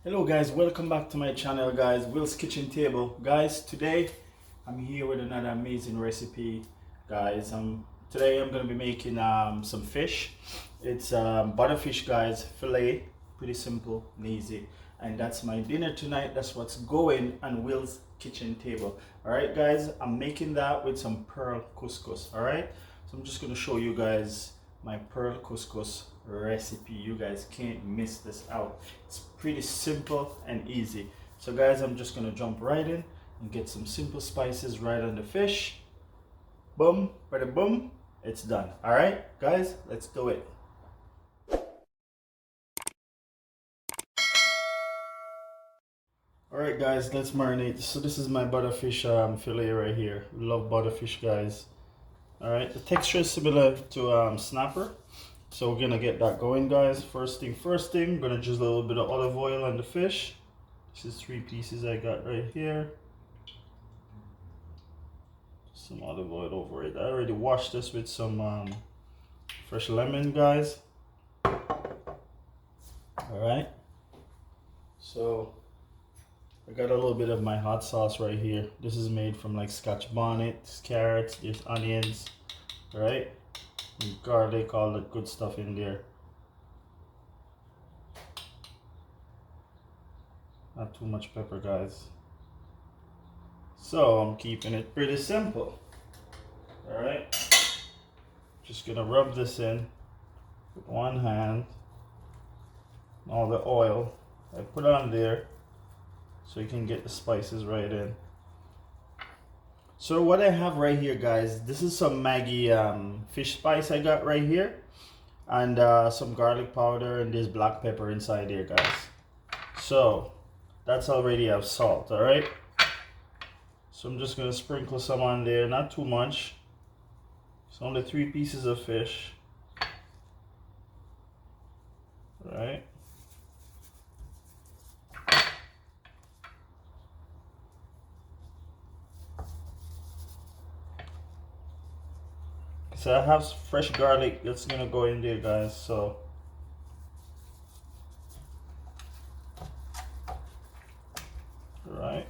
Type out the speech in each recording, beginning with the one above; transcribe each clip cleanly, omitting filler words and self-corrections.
Hello guys, welcome back to my channel guys, Will's Kitchen Table. Guys, today I'm here with another amazing recipe guys. Today I'm going to be making some fish. It's butterfish guys, fillet, pretty simple and easy. And that's my dinner tonight. That's what's going on Will's Kitchen Table. Alright guys, I'm making that with some pearl couscous. Alright, so I'm just going to show you guys my pearl couscous recipe. You guys can't miss this out. It's pretty simple and easy. So guys, I'm just gonna jump right in and get some simple spices right on the fish. Boom, bada boom, it's done. All right guys, let's do it. All right guys, let's marinate. So this is my butterfish fillet right here. Love butterfish guys. All right, the texture is similar to snapper. So we're gonna get that going guys. First thing, I'm gonna just a little bit of olive oil on the fish. This is 3 pieces I got right here. Some olive oil over it. I already washed this with some fresh lemon guys. Alright. So I got a little bit of my hot sauce right here. This is made from like scotch bonnet, there's carrots, there's onions, right? And garlic, all that good stuff in there. Not too much pepper guys. So I'm keeping it pretty simple. Alright. Just gonna rub this in with one hand. All the oil I put on there so you can get the spices right in. So what I have right here guys, this is some Maggi fish spice I got right here, and some garlic powder, and there's black pepper inside there guys. So that's already have salt. All right, so I'm just gonna sprinkle some on there, not too much. It's only 3 pieces of fish. All right, so I have fresh garlic that's gonna go in there guys. So all right,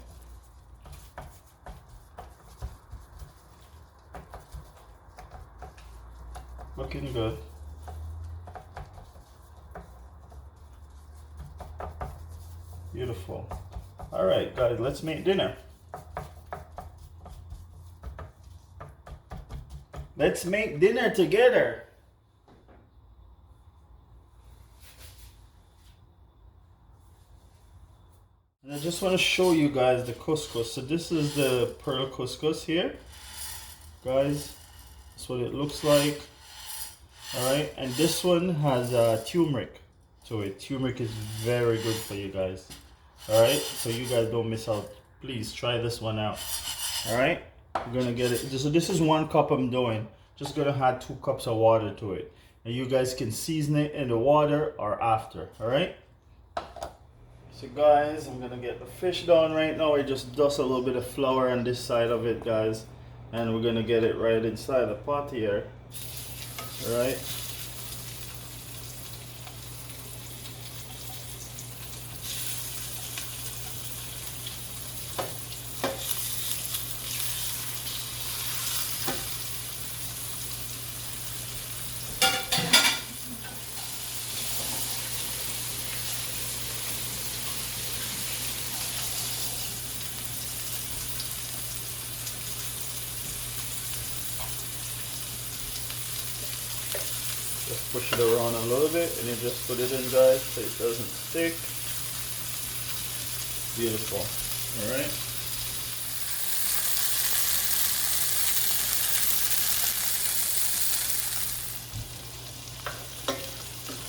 looking good. Beautiful. All right guys, let's make dinner. Let's make dinner together. And I just want to show you guys the couscous. So this is the pearl couscous here, guys. That's what it looks like. All right, and this one has turmeric to it. Turmeric is very good for you guys. All right, so you guys don't miss out. Please try this one out. All right, we're gonna get it. So this is 1 cup I'm doing. Just gonna add 2 cups of water to it, and you guys can season it in the water or after. All right. So guys, I'm gonna get the fish done right now. I just dust a little bit of flour on this side of it, guys, and we're gonna get it right inside the pot here. All right. Just push it around a little bit and you just put it in guys so it doesn't stick. Beautiful. Alright.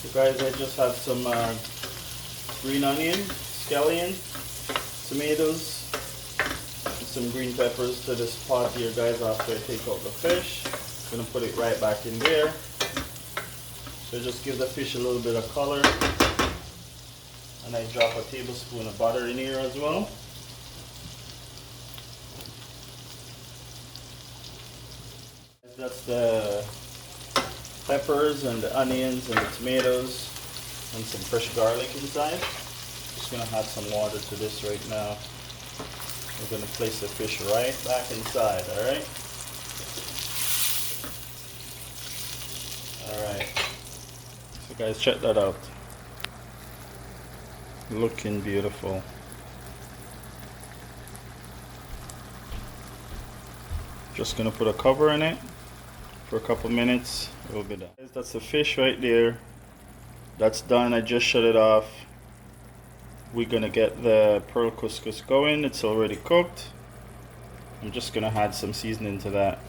So guys, I just have some green onion, scallion, tomatoes, and some green peppers to this pot here guys after I take out the fish. I'm gonna put it right back in there. So just give the fish a little bit of color, and I drop a tablespoon of butter in here as well. That's the peppers and the onions and the tomatoes and some fresh garlic inside. Just just gonna add some water to this right now. We're gonna place the fish right back inside, alright? Alright. So guys, check that out. Looking beautiful. Just gonna put a cover in it for a couple minutes. It will be done. That's the fish right there. That's done. I just shut it off. We're gonna get the pearl couscous going. It's already cooked. I'm just gonna add some seasoning to that.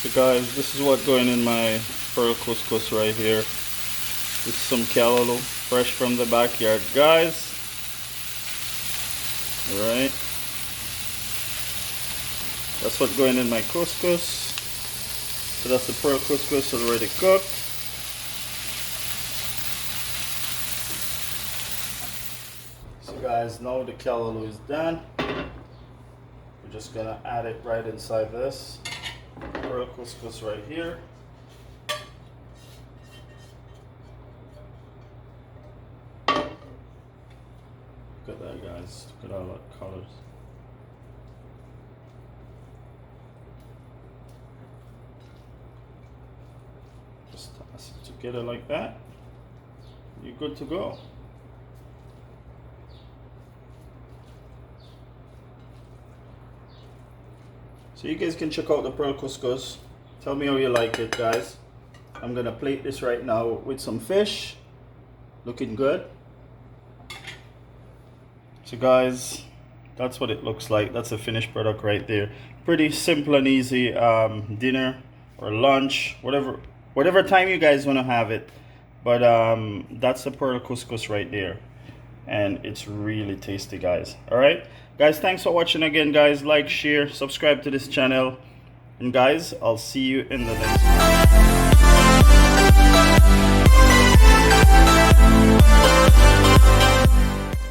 So guys, this is what's going in my pearl couscous right here. This is some callaloo, fresh from the backyard, guys. Alright. That's what's going in my couscous. So that's the pearl couscous already cooked. So guys, now the callaloo is done. We're just gonna add it right inside this pearl couscous right here. Look at that, guys. Look at all that colors. Just toss it together like that. You're good to go. So you guys can check out the pearl couscous. Tell me how you like it, guys. I'm gonna plate this right now with some fish. Looking good. So guys, that's what it looks like. That's a finished product right there. Pretty simple and easy dinner or lunch, whatever time you guys want to have it. But that's the pearl couscous right there, and it's really tasty, guys. All right, guys, thanks for watching again, guys. Like, share, subscribe to this channel, and guys, I'll see you in the next one.